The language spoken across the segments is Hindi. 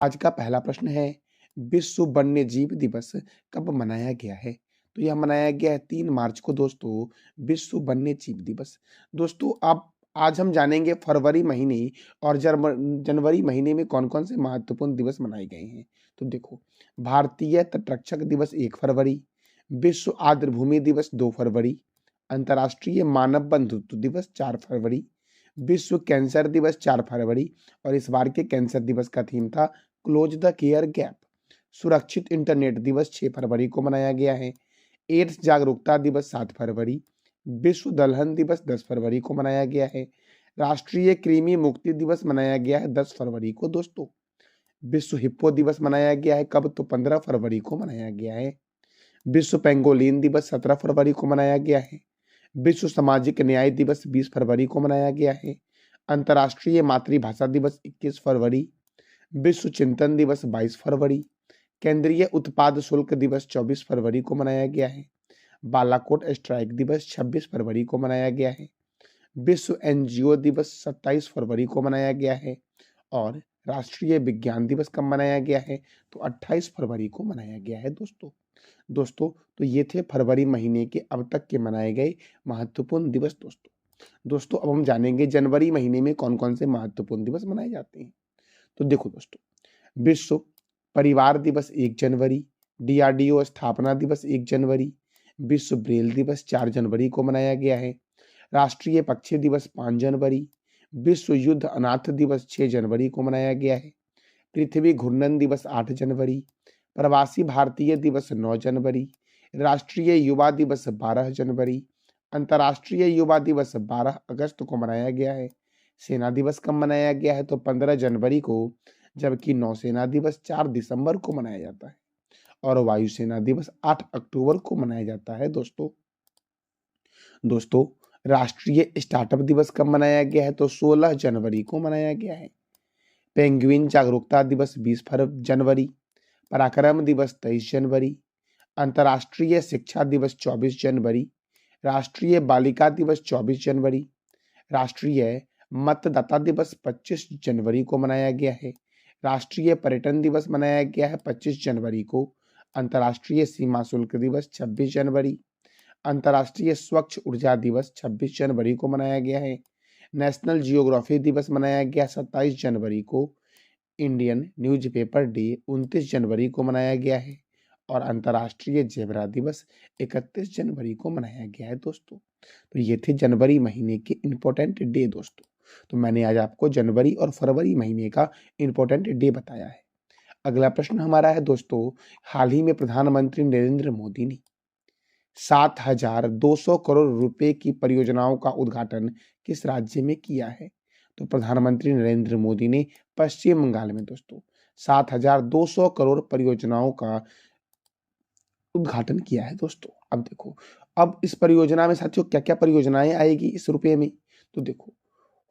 आज का पहला प्रश्न है, विश्व वन्य जीव दिवस कब मनाया गया है? तो यह मनाया गया है 3 मार्च को दोस्तों, विश्व वन्य जीव दिवस। दोस्तों अब आज हम जानेंगे फरवरी महीने और जनवरी महीने में कौन-कौन से महत्वपूर्ण दिवस मनाए गए हैं। तो देखो, भारतीय तटरक्षक दिवस 1 फरवरी, विश्व आर्द्रभूमि दिवस 2 फरवरी, अंतर्राष्ट्रीय मानव बंधुत्व दिवस 4 फरवरी, विश्व कैंसर दिवस 4 फरवरी और इस बार के कैंसर दिवस का थीम था क्लोज द केयर गैप। सुरक्षित इंटरनेट दिवस 6 फरवरी को मनाया गया है। एड्स जागरूकता दिवस 7 फरवरी, विश्व दलहन दिवस 10 फरवरी को मनाया गया है। राष्ट्रीय कृमि मुक्ति दिवस मनाया गया है 10 फरवरी को दोस्तों। विश्व हिप्पो दिवस मनाया गया है कब? तो 15 फरवरी को मनाया गया है। विश्व पेंगोलिन दिवस 17 फरवरी को मनाया गया है। विश्व सामाजिक न्याय दिवस 20 फरवरी को मनाया गया है। अंतर्राष्ट्रीय मातृभाषा दिवस 21 फरवरी, विश्व चिंतन दिवस 22 फरवरी, केंद्रीय उत्पाद शुल्क दिवस 24 फरवरी को मनाया गया है। बालाकोट स्ट्राइक दिवस 26 फरवरी को मनाया गया है। विश्व एनजीओ दिवस 27 फरवरी को मनाया गया है और राष्ट्रीय विज्ञान दिवस कब मनाया गया है? तो 28 फरवरी को मनाया गया है दोस्तों। तो ये थे फरवरी महीने के अब तक के मनाए गए महत्वपूर्ण दिवस दोस्तों। दोस्तों अब हम जानेंगे जनवरी महीने में कौन-कौन से महत्वपूर्ण दिवस मनाए जाते हैं। तो देखो दोस्तों, विश्व परिवार दिवस 1 जनवरी, डीआरडीओ स्थापना दिवस 1 जनवरी, विश्व ब्रेल दिवस 4 जनवरी को मनाया गया है। राष्ट्रीय पक्षी दिवस 5 जनवरी, विश्व युद्ध अनाथ दिवस 6 जनवरी को मनाया गया है। पृथ्वी घूर्णन दिवस 8 जनवरी, प्रवासी भारतीय दिवस 9 जनवरी, राष्ट्रीय युवा दिवस 12 जनवरी, अंतर्राष्ट्रीय युवा दिवस 12 अगस्त को मनाया गया है। सेना दिवस कब मनाया गया है? तो 15 जनवरी को, जबकि नौसेना दिवस 4 दिसंबर को मनाया जाता है और वायुसेना दिवस 8 अक्टूबर को मनाया जाता है दोस्तों, राष्ट्रीय स्टार्टअप दिवस कब मनाया गया है? तो 16 जनवरी को मनाया गया है। पेंगुइन जागरूकता दिवस 20 जनवरी, पराक्रम दिवस 23 जनवरी, अंतर्राष्ट्रीय शिक्षा दिवस 24 जनवरी, राष्ट्रीय बालिका दिवस 24 जनवरी, राष्ट्रीय मतदाता दिवस 25 जनवरी को मनाया गया है। राष्ट्रीय पर्यटन दिवस मनाया गया है 25 जनवरी को। अंतर्राष्ट्रीय सीमा शुल्क दिवस 26 जनवरी, अंतर्राष्ट्रीय स्वच्छ ऊर्जा दिवस 26 जनवरी को मनाया गया है। नेशनल जियोग्राफी दिवस मनाया गया 27 जनवरी को। इंडियन न्यूज़पेपर डे 29 जनवरी को मनाया गया है और अंतर्राष्ट्रीय जेब्रा दिवस 31 जनवरी को मनाया गया है दोस्तों। तो ये थे जनवरी महीने के इम्पोर्टेंट डे दोस्तों। तो मैंने आज आपको जनवरी और फरवरी महीने का इम्पोर्टेंट डे बताया है। अगला प्रश्न हमारा है दोस्तों, हाल ही में प्रधानमंत्री नरेंद्र मोदी ने 7,200 करोड़ रुपए की परियोजनाओं का उद्घाटन किस राज्य में किया है? तो प्रधानमंत्री नरेंद्र मोदी ने पश्चिम बंगाल में दोस्तों 7,200 करोड़ परियोजनाओं का उद्घाटन किया है दोस्तों। अब देखो, अब इस परियोजना में साथियों क्या-क्या परियोजनाएं आएगी इस रुपये में? तो देखो,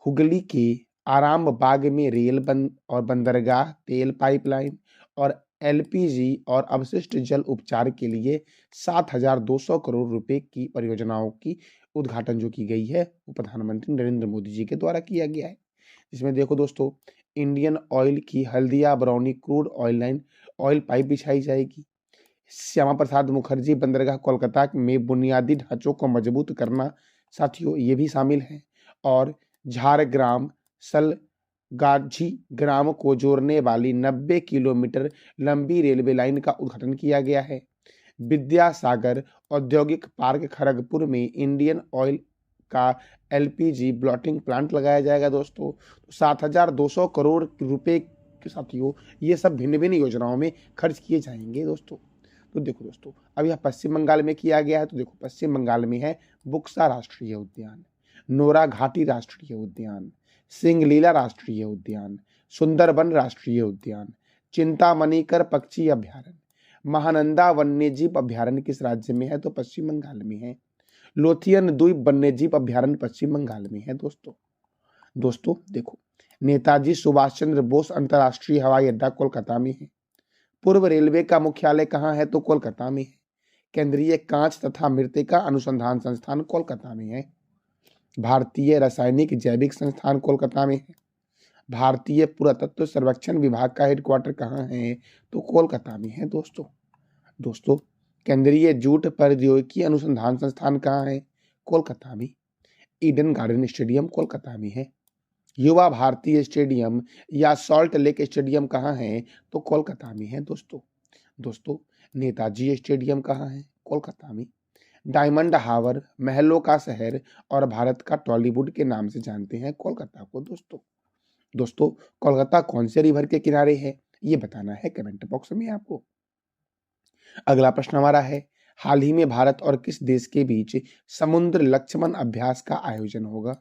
हुगली के आराम बाग में रेल और बंदरगाह, तेल पाइपलाइन और एलपीजी और अवशिष्ट जल उपचार के लिए 7,200 करोड़ रुपए की परियोजनाओं की उद्घाटन जो की गई है वो प्रधानमंत्री नरेंद्र मोदी जी के द्वारा किया गया है। इसमें देखो दोस्तों, इंडियन ऑयल की Haldia Barauni crude oil line oil pipe बिछाई जाएगी। श्यामा प्रसाद मुखर्जी बंदरगाह कोलकाता में बुनियादी ढांचों को मजबूत करना साथियों ये भी शामिल है और झारग्राम सलगाजी ग्राम को जोड़ने वाली 90 किलोमीटर लंबी रेलवे लाइन का उद्घाटन किया गया है। विद्यासागर औद्योगिक पार्क खड़गपुर में इंडियन ऑयल का एलपीजी ब्लॉटिंग प्लांट लगाया जाएगा दोस्तों। 7,200 करोड़ रुपए के साथियों ये सब भिन्न भिन्न योजनाओं में खर्च किए जाएंगे दोस्तों। तो देखो दोस्तों, अब यह पश्चिम बंगाल में किया गया है। तो देखो, पश्चिम बंगाल में है बुक्सा राष्ट्रीय उद्यान, नोरा घाटी राष्ट्रीय उद्यान, सिंगलीला राष्ट्रीय उद्यान, सुंदरबन राष्ट्रीय उद्यान, चिंतामणिकर पक्षी अभ्यारण्य, महानंदा वन्यजीव अभ्यारण्य किस राज्य में है? तो पश्चिम बंगाल में है। लोथियन द्वीप वन्यजीव अभ्यारण्य पश्चिम बंगाल में है दोस्तों देखो, नेताजी सुभाष चंद्र बोस अंतर्राष्ट्रीय हवाई अड्डा कोलकाता में है। पूर्व रेलवे का मुख्यालय कहाँ है? तो कोलकाता में है। केंद्रीय कांच तथा मृत्तिका अनुसंधान संस्थान कोलकाता में है। भारतीय रासायनिक जैविक संस्थान कोलकाता में है। भारतीय पुरातत्व सर्वेक्षण विभाग का हेडक्वार्टर कहाँ है? तो कोलकाता में है दोस्तों। दोस्तों, केंद्रीय जूट प्रौद्योगिकी अनुसंधान संस्थान कहाँ है? कोलकाता में। ईडन गार्डन स्टेडियम कोलकाता में है। युवा भारतीय स्टेडियम या सॉल्ट लेक स्टेडियम कहाँ है? तो कोलकाता में है दोस्तों। दोस्तों, नेताजी स्टेडियम कहाँ है? कोलकाता में। डायमंड हार्बर, महलों का शहर और भारत का टॉलीवुड के नाम से जानते हैं कोलकाता को दोस्तों। दोस्तों, कोलकाता कौन से रिवर के किनारे है? ये बताना है कमेंट बॉक्स में आपको। अगला प्रश्न हमारा है, हाल ही में भारत और किस देश के बीच समुद्र लक्ष्मण अभ्यास का आयोजन होगा?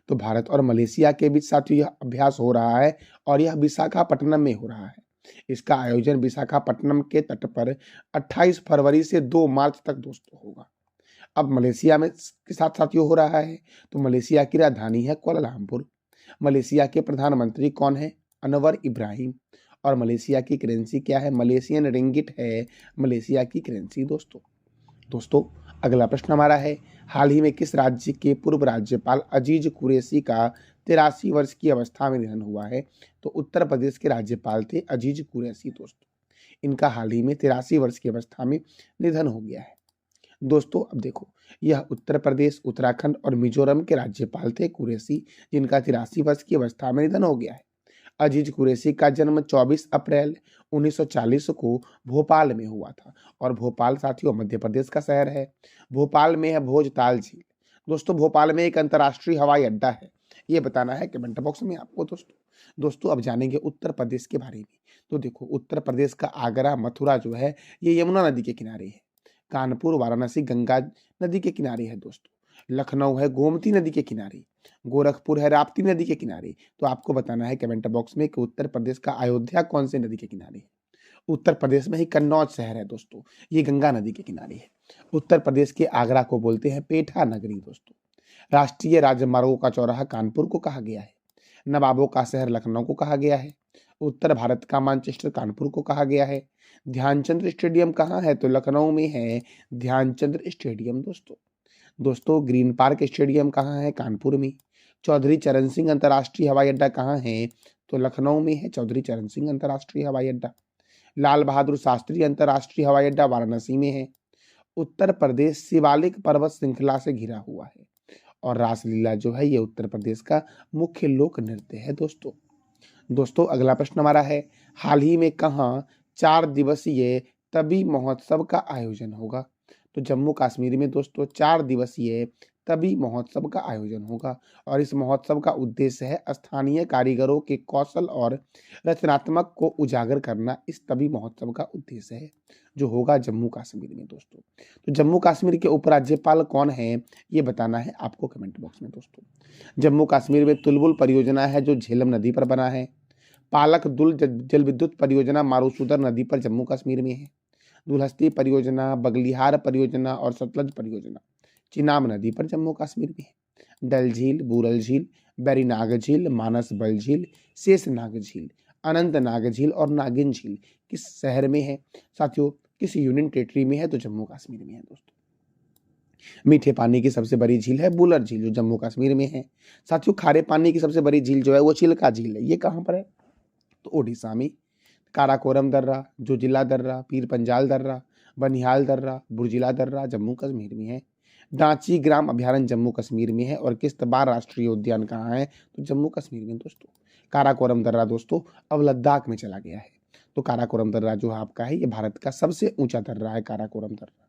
तो भारत और मलेशिया के बीच साथियों यह अभ्यास हो रहा है और यह विशाखापट्टनम में हो रहा है। इसका आयोजन विशाखापट्टनम के तट पर 28 फरवरी से 2 मार्च तक दोस्तों होगा। अब मलेशिया में के साथ साथियों हो रहा है, तो मलेशिया की राजधानी है कुआलालंपुर। मलेशिया के प्रधानमंत्री कौन है? अनवर इब्राहिम। और मलेशिया की करेंसी क्या है? मलेशियन रिंगिट है मलेशिया की करेंसी दोस्तों। दोस्तों, अगला प्रश्न हमारा है, हाल ही में किस राज्य के पूर्व राज्यपाल अजीज कुरैशी का 83 वर्ष की अवस्था में निधन हुआ है? तो उत्तर प्रदेश के राज्यपाल थे अजीज कुरैशी दोस्तों। इनका हाल ही में 83 वर्ष की अवस्था में निधन हो गया है दोस्तों। अब देखो, यह उत्तर प्रदेश, उत्तराखंड और मिजोरम के राज्यपाल थे कुरैशी, जिनका 83 वर्ष की अवस्था में निधन हो गया है। अजीज कुरैशी का जन्म 24 अप्रैल 1940 को भोपाल में हुआ था और भोपाल साथियों मध्य प्रदेश का शहर है। भोपाल में है भोजताल झील। दोस्तों, भोपाल में एक अंतर्राष्ट्रीय हवाई अड्डा है। ये बताना है कमेंट बॉक्स में आपको दोस्तों। दोस्तों, अब जानेंगे उत्तर प्रदेश के बारे में। तो देखो, उत्तर प्रदेश का आगरा, मथुरा जो है ये यमुना नदी के किनारे है। कानपुर, वाराणसी गंगा नदी के किनारे है दोस्तों। लखनऊ है गोमती नदी के किनारे। गोरखपुर है राप्ती नदी के किनारे। तो आपको बताना है कमेंट बॉक्स में कि उत्तर प्रदेश का अयोध्या कौन से नदी के किनारे है? उत्तर प्रदेश में ही कन्नौज शहर है दोस्तों, ये गंगा नदी के किनारे है। उत्तर प्रदेश के आगरा को बोलते हैं पेठा नगरी दोस्तों। राष्ट्रीय राजमार्गों का चौराहा कानपुर को कहा गया है। नवाबों का शहर लखनऊ को कहा गया है। उत्तर भारत का मानचेस्टर कानपुर को कहा गया है। ध्यानचंद्र स्टेडियम कहाँ है? तो लखनऊ में है ध्यानचंद्र स्टेडियम दोस्तों। दोस्तों, ग्रीन पार्क स्टेडियम कहाँ है? कानपुर में। चौधरी चरण सिंह अंतर्राष्ट्रीय हवाई अड्डा कहाँ है? तो लखनऊ में है चौधरी चरण सिंह अंतर्राष्ट्रीय हवाई अड्डा। लाल बहादुर शास्त्री अंतर्राष्ट्रीय हवाई अड्डा वाराणसी में है। उत्तर प्रदेश शिवालिक पर्वत श्रृंखला से घिरा हुआ है और रासलीला जो है ये उत्तर प्रदेश का मुख्य लोक नृत्य है दोस्तों। दोस्तों, अगला प्रश्न हमारा है, हाल ही में कहाँ 4 दिवसीय तबी महोत्सव का आयोजन होगा? तो जम्मू कश्मीर में दोस्तों 4 दिवसीय तबी महोत्सव का आयोजन होगा और इस महोत्सव का उद्देश्य है स्थानीय कारीगरों के कौशल और रचनात्मक को उजागर करना। इस तबी महोत्सव का उद्देश्य है जो होगा जम्मू कश्मीर में दोस्तों। तो जम्मू कश्मीर के उपराज्यपाल कौन है? ये बताना है आपको कमेंट बॉक्स में दोस्तों। जम्मू कश्मीर में तुलबुल परियोजना है जो झेलम नदी पर बना है। पालक दुल जल विद्युत परियोजना मारूसुदर नदी पर जम्मू कश्मीर में है। दुलहस्ती परियोजना, बगलिहार परियोजना और सतलज परियोजना चिनाब नदी पर जम्मू कश्मीर में है। डल झील, बूरल झील, बैरीनाग झील, मानस बल झील, शेषनाग झील, अनंतनाग झील और नागिन झील किस शहर में है? साथियों, किस यूनियन टेरिटरी में है? तो जम्मू कश्मीर में है दोस्तों। मीठे पानी की सबसे बड़ी झील है बुलर झील जो जम्मू कश्मीर में है। साथियों, खारे पानी की सबसे बड़ी झील जो है वो चिल्का झील है। ये कहाँ पर है? तो ओडिशा में। काराकोरम दर्रा, जोजिला दर्रा, पीर पंजाल दर्रा, बनिहाल दर्रा, बुर्जिला दर्रा जम्मू कश्मीर में है। डांची ग्राम अभ्यारण्य जम्मू कश्मीर में है और किश्तवाड़ राष्ट्रीय उद्यान कहाँ है? तो जम्मू कश्मीर में दोस्तों। काराकोरम दर्रा दोस्तों अब लद्दाख में चला गया है। तो काराकोरम दर्रा जो आपका है ये भारत का सबसे ऊंचा दर्रा है काराकोरम दर्रा।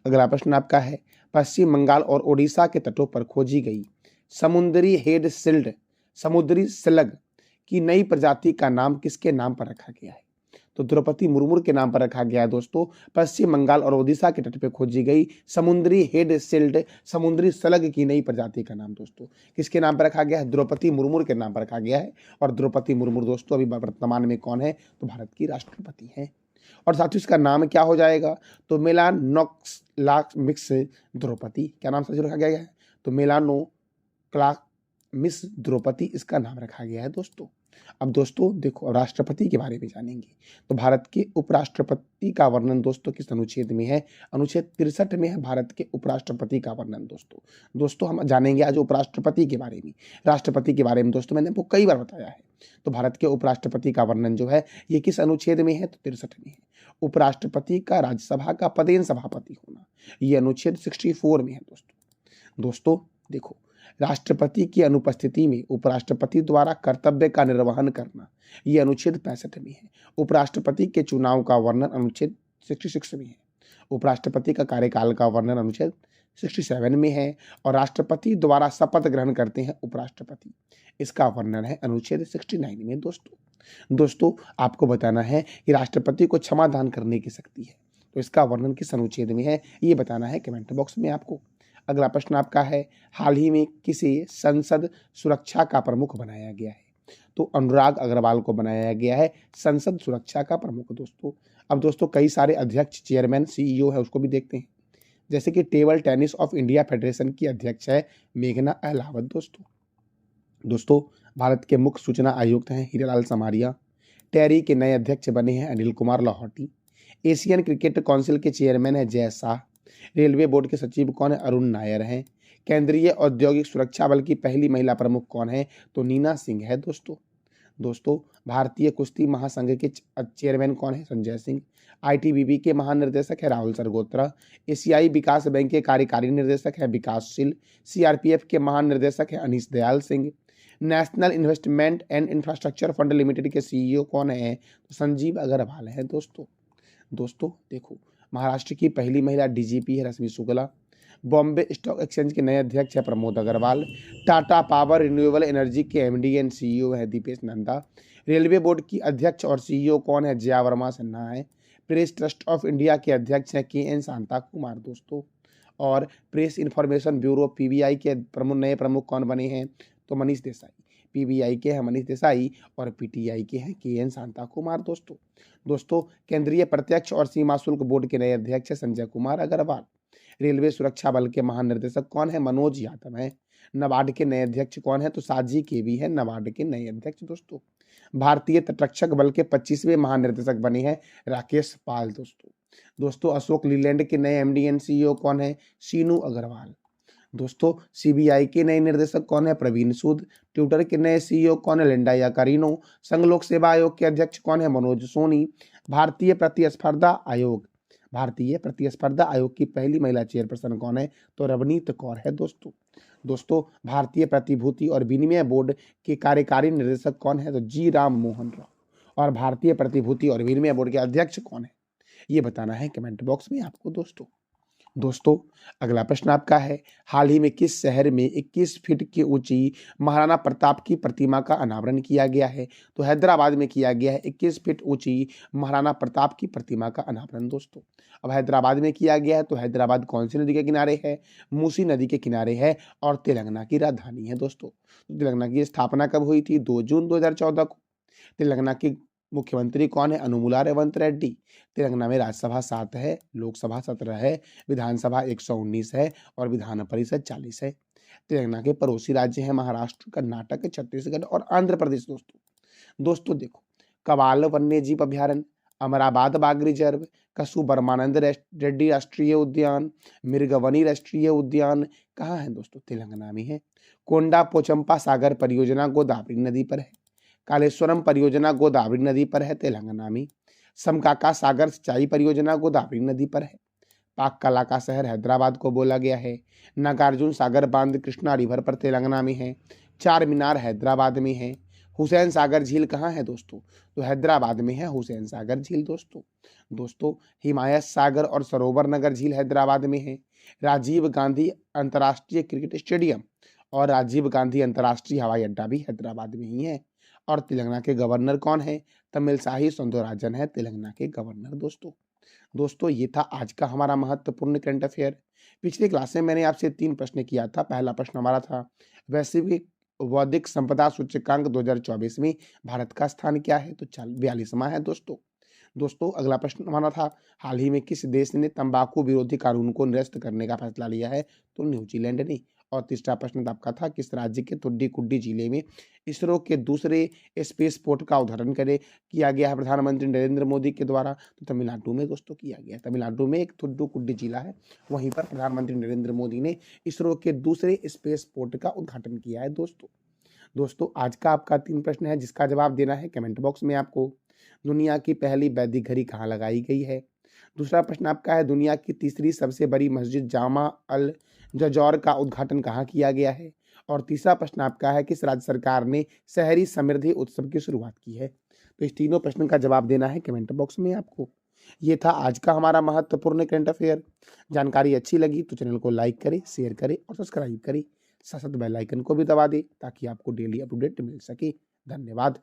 अगला प्रश्न आपका है, पश्चिम बंगाल और ओडिशा के तटों पर खोजी गई समुद्री हेड सिल्ड, समुद्री स्लग की नई प्रजाति का नाम किसके नाम पर रखा गया है? तो द्रौपदी मुर्मू के नाम पर रखा गया है दोस्तों। पश्चिम बंगाल और ओडिशा के तट पर खोजी गई समुद्री हेड सिल्ड, समुद्री स्लग की नई प्रजाति का नाम दोस्तों किसके नाम पर रखा गया है? द्रौपदी मुर्मू के नाम पर रखा गया है। और द्रौपदी मुर्मू दोस्तों अभी वर्तमान में कौन है? तो भारत की राष्ट्रपति है। और साथियों इसका नाम क्या हो जाएगा? तो मेलानोक्स लाक्स मिक्स द्रौपदी। क्या नाम साथियों रखा गया है? तो मेलानो क्लाक मिस द्रौपदी इसका नाम रखा गया है दोस्तों। अब दोस्तों देखो, राष्ट्रपति के बारे में जानेंगे। तो भारत के उपराष्ट्रपति का वर्णन दोस्तों किस अनुच्छेद में है? अनुच्छेद 63 में है भारत के उपराष्ट्रपति का वर्णन दोस्तों। दोस्तों हम जानेंगे आज उपराष्ट्रपति के बारे में। राष्ट्रपति के बारे में दोस्तों मैंने आपको कई बार बताया है। तो भारत के उपराष्ट्रपति का वर्णन जो है ये किस अनुच्छेद में है? तो 63 में है। उपराष्ट्रपति का राज्यसभा का पदेन सभापति होना, ये अनुच्छेद 64 में है दोस्तों। दोस्तों देखो, राष्ट्रपति की अनुपस्थिति में उपराष्ट्रपति द्वारा कर्तव्य का निर्वहन करना, ये अनुच्छेद 65 में है। उपराष्ट्रपति के चुनाव का वर्णन अनुच्छेद 66 में है। उपराष्ट्रपति का कार्यकाल का वर्णन अनुच्छेद 67 में है। और राष्ट्रपति द्वारा शपथ ग्रहण करते हैं उपराष्ट्रपति, इसका वर्णन है अनुच्छेद 69 में दोस्तों आपको बताना है कि राष्ट्रपति को क्षमा दान करने की शक्ति है, तो इसका वर्णन किस अनुच्छेद में है ये बताना है कमेंट बॉक्स में आपको। अगला प्रश्न आपका है, हाल ही में किसे संसद सुरक्षा का प्रमुख बनाया गया है? तो अनुराग अग्रवाल को बनाया गया है संसद सुरक्षा का प्रमुख दोस्तों। अब दोस्तों कई सारे अध्यक्ष, चेयरमैन, सीईओ है, उसको भी देखते हैं। जैसे कि table tennis of India federation की अध्यक्ष है मेघना अहलावत दोस्तों भारत के मुख्य सूचना आयुक्त हैं हीरालाल समारिया। टेरी के नए अध्यक्ष बने हैं Anil Kumar Lahoti. Asian cricket council के चेयरमैन है जय शाह। रेलवे बोर्ड के सचिव कौन है? अरुण नायर हैं। केंद्रीय औद्योगिक सुरक्षा बल की पहली महिला प्रमुख कौन है? तो नीना सिंह है दोस्तों भारतीय कुश्ती महासंघ के चेयरमैन कौन है? संजय सिंह। आईटीबीपी के महानिर्देशक है राहुल सरगोत्रा। एशियाई विकास बैंक के कार्यकारी निर्देशक है विकासशील। सीआरपीएफ के महानिर्देशक है Anish Dayal Singh. National investment and infrastructure fund limited के सीईओ कौन है? तो संजीव अग्रवाल है दोस्तों देखो, महाराष्ट्र की पहली महिला डीजीपी है रश्मि शुक्ला। बॉम्बे स्टॉक एक्सचेंज के नए अध्यक्ष है Pramod Agarwal. Tata power renewable energy के एमडी एंड सीईओ है दीपेश नंदा। रेलवे बोर्ड की अध्यक्ष और सीईओ कौन है? जया वर्मा सिन्हा है। प्रेस ट्रस्ट ऑफ इंडिया के अध्यक्ष हैं के एन शांता कुमार दोस्तों। और प्रेस इंफॉर्मेशन ब्यूरो पीबीआई के नए प्रमुख कौन बने हैं? तो मनीष देसाई। पीबीआई के हैं मनीष देसाई और पीटीआई के हैं के एन शांता कुमार दोस्तों केंद्रीय प्रत्यक्ष और सीमा शुल्क बोर्ड के नए अध्यक्ष है संजय कुमार अग्रवाल। रेलवे सुरक्षा बल के महानिर्देशक कौन है? मनोज यादव हैं। नाबार्ड के नए अध्यक्ष कौन है? तो साजी केवी है नाबार्ड के नए अध्यक्ष भारतीय तटरक्षक बल के 25वें महानिर्देशक बने हैं राकेश पाल दोस्तों अशोक लीलैंड के नए एमडी एंड सीईओ कौन है? शीनू अग्रवाल। दोस्तों सीबीआई के नए निर्देशक कौन है? प्रवीण सूद। ट्विटर के नए सीईओ कौन है? Linda Yaccarino. संघ लोक सेवा आयोग के अध्यक्ष कौन है? मनोज सोनी। भारतीय प्रतिस्पर्धा आयोग की पहली महिला चेयरपर्सन कौन है? तो रवनीत कौर है दोस्तों भारतीय प्रतिभूति और विनिमय बोर्ड के कार्यकारी निर्देशक कौन है? तो जी राम मोहन राव। और भारतीय प्रतिभूति और विनिमय बोर्ड के अध्यक्ष कौन है ये बताना है कमेंट बॉक्स में आपको दोस्तों अगला प्रश्न आपका है, हाल ही में किस शहर में 21 फीट की ऊंची महाराणा प्रताप की प्रतिमा का अनावरण किया गया है? तो हैदराबाद में किया गया है 21 फीट ऊंची महाराणा प्रताप की प्रतिमा का अनावरण दोस्तों। अब हैदराबाद में किया गया है तो हैदराबाद कौन सी नदी के किनारे है? मूसी नदी के किनारे है और तेलंगाना की राजधानी है दोस्तों। तेलंगाना की स्थापना कब हुई थी? 2 जून 2014 को। तेलंगाना की मुख्यमंत्री कौन है? अनुमुला रेवंत रेड्डी। तेलंगाना में राज्यसभा 7 है, लोकसभा 17 है, विधानसभा 119 है और विधान परिषद 40 है। तेलंगाना के पड़ोसी राज्य हैं महाराष्ट्र, कर्नाटक, छत्तीसगढ़ और आंध्र प्रदेश दोस्तों देखो, कवाल वन्य जीव अभ्यारण्य, अमराबाद बाघ रिजर्व, कसु बर्मानंद रेड्डी राष्ट्रीय उद्यान, मिर्गवनी राष्ट्रीय उद्यान कहाँ है दोस्तों? तेलंगाना में है। कोंडा पोचंपा सागर परियोजना गोदावरी नदी पर है। कालेश्वरम परियोजना गोदावरी नदी पर है तेलंगाना में। समकाका सागर सिंचाई परियोजना गोदावरी नदी पर है। पाक कला का शहर हैदराबाद को बोला गया है। नागार्जुन सागर बांध कृष्णा रिवर पर तेलंगाना में है। चार मीनार हैदराबाद में है। हुसैन सागर झील कहाँ है दोस्तों? तो हैदराबाद में है हुसैन सागर झील दोस्तों हिमायत सागर और सरोवर नगर झील हैदराबाद में है। राजीव गांधी अंतर्राष्ट्रीय क्रिकेट स्टेडियम और राजीव गांधी अंतर्राष्ट्रीय हवाई अड्डा भी हैदराबाद में ही है। और तेलंगाना के गवर्नर कौन है? तमिलसाई सौंदरराजन है तेलंगाना के गवर्नर दोस्तों ये था आज का हमारा महत्वपूर्ण करंट अफेयर। पिछली क्लास में मैंने आपसे 3 प्रश्न किया था। पहला प्रश्न हमारा था वैश्विक बौद्धिक संपदा सूचकांक 2024 में भारत का स्थान क्या है? तो 42वां है दोस्तों अगला प्रश्न हमारा था हाल ही में किस देश ने तंबाकू विरोधी कानून को निरस्त करने का फैसला लिया है? तो न्यूजीलैंड ने। और तीसरा प्रश्न आपका था किस राज्य के तुड्डी-कुड्डी जिले में इसरो के दूसरे स्पेस पोर्ट का उद्घाटन किया गया है प्रधानमंत्री नरेंद्र मोदी के द्वारा? तो तमिलनाडु में दोस्तों किया गया। तमिलनाडु में एक तुड्डू-कुड्डी जिला है, वहीं पर प्रधानमंत्री नरेंद्र मोदी ने इसरो के दूसरे स्पेस पोर्ट का उद्घाटन किया है दोस्तों। दोस्तों आज का आपका 3 प्रश्न है जिसका जवाब देना है कमेंट बॉक्स में आपको। दुनिया की पहली वैदिक घड़ी कहाँ लगाई गई है? दूसरा प्रश्न आपका है दुनिया की तीसरी सबसे बड़ी मस्जिद जामा अल जजौर का उद्घाटन कहाँ किया गया है? और तीसरा प्रश्न आपका है किस राज्य सरकार ने शहरी समृद्धि उत्सव की शुरुआत की है? तो इस तीनों प्रश्न का जवाब देना है कमेंट बॉक्स में आपको। ये था आज का हमारा महत्वपूर्ण करंट अफेयर। जानकारी अच्छी लगी तो चैनल को लाइक करें, शेयर करें और सब्सक्राइब करें। साथ साथ बेल आइकन को भी दबा दें ताकि आपको डेली अपडेट मिल सके। धन्यवाद।